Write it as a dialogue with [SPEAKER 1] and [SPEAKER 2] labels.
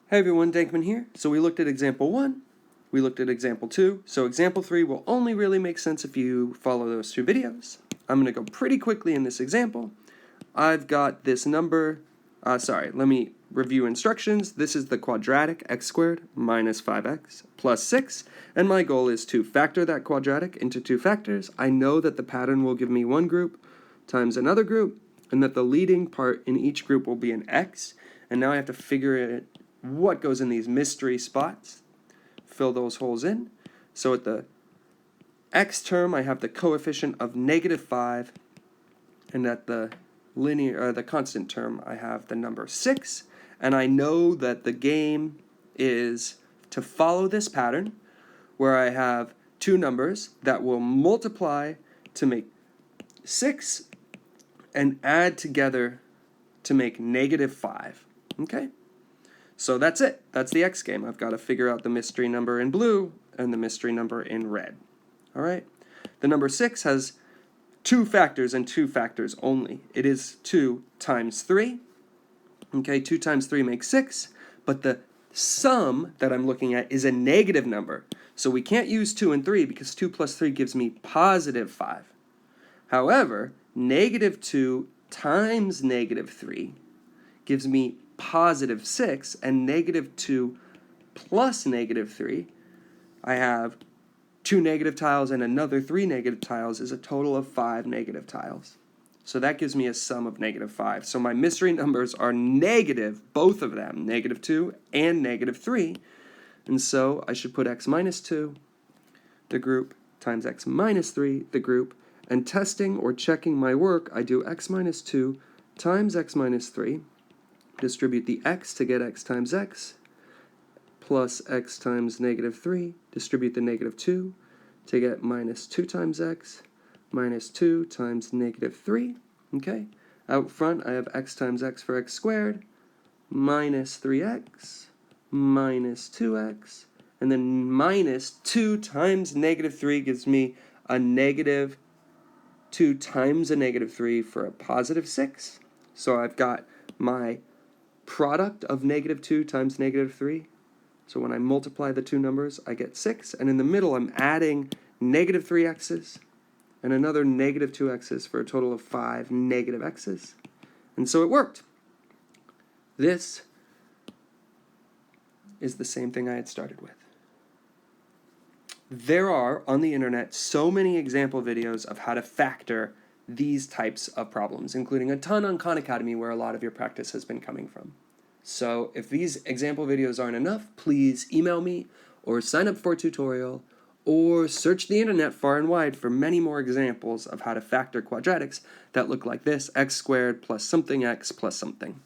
[SPEAKER 1] Hey everyone, Dankman here. So we looked at example 1, we looked at example 2, so example 3 will only really make sense if you follow those two videos. I'm going to go pretty quickly in this example. I've got this number, let me review instructions. This is the quadratic x squared minus 5x plus 6, and my goal is to factor that quadratic into two factors. I know that the pattern will give me one group times another group, and that the leading part in each group will be an x, and now I have to figure it what goes in these mystery spots, fill those holes in. So at the x term I have the coefficient of -5, and at the the constant term I have the number 6, and I know that the game is to follow this pattern where I have two numbers that will multiply to make 6 and add together to make -5. Okay? So that's it. That's the x game. I've got to figure out the mystery number in blue and the mystery number in red. All right? The number 6 has two factors and two factors only. It is 2 times 3. Okay, 2 times 3 makes 6, but the sum that I'm looking at is a negative number. So we can't use 2 and 3 because 2 plus 3 gives me +5. However, -2 times -3 gives me +6, and -2 plus -3, I have 2 negative tiles and another 3 negative tiles is a total of 5 negative tiles. So that gives me a sum of -5. So my mystery numbers are negative, both of them, -2 and -3. And so I should put x minus 2, the group, times x minus 3, the group, and testing or checking my work, I do x minus 2 times x minus 3, distribute the x to get x times x, plus x times -3, distribute the -2 to get -2 times x, minus 2 times -3, okay? Out front, I have x times x for x squared, minus 3x, minus 2x, and then minus 2 times -3 gives me a -2 times a -3 for a +6. So I've got my product of -2 times -3. So when I multiply the two numbers, I get 6. And in the middle, I'm adding -3x's and another -2x's for a total of 5 negative x's. And so it worked. This is the same thing I had started with. There are, on the internet, so many example videos of how to factor these types of problems, including a ton on Khan Academy where a lot of your practice has been coming from. So if these example videos aren't enough, please email me or sign up for a tutorial or search the internet far and wide for many more examples of how to factor quadratics that look like this: x squared plus something x plus something.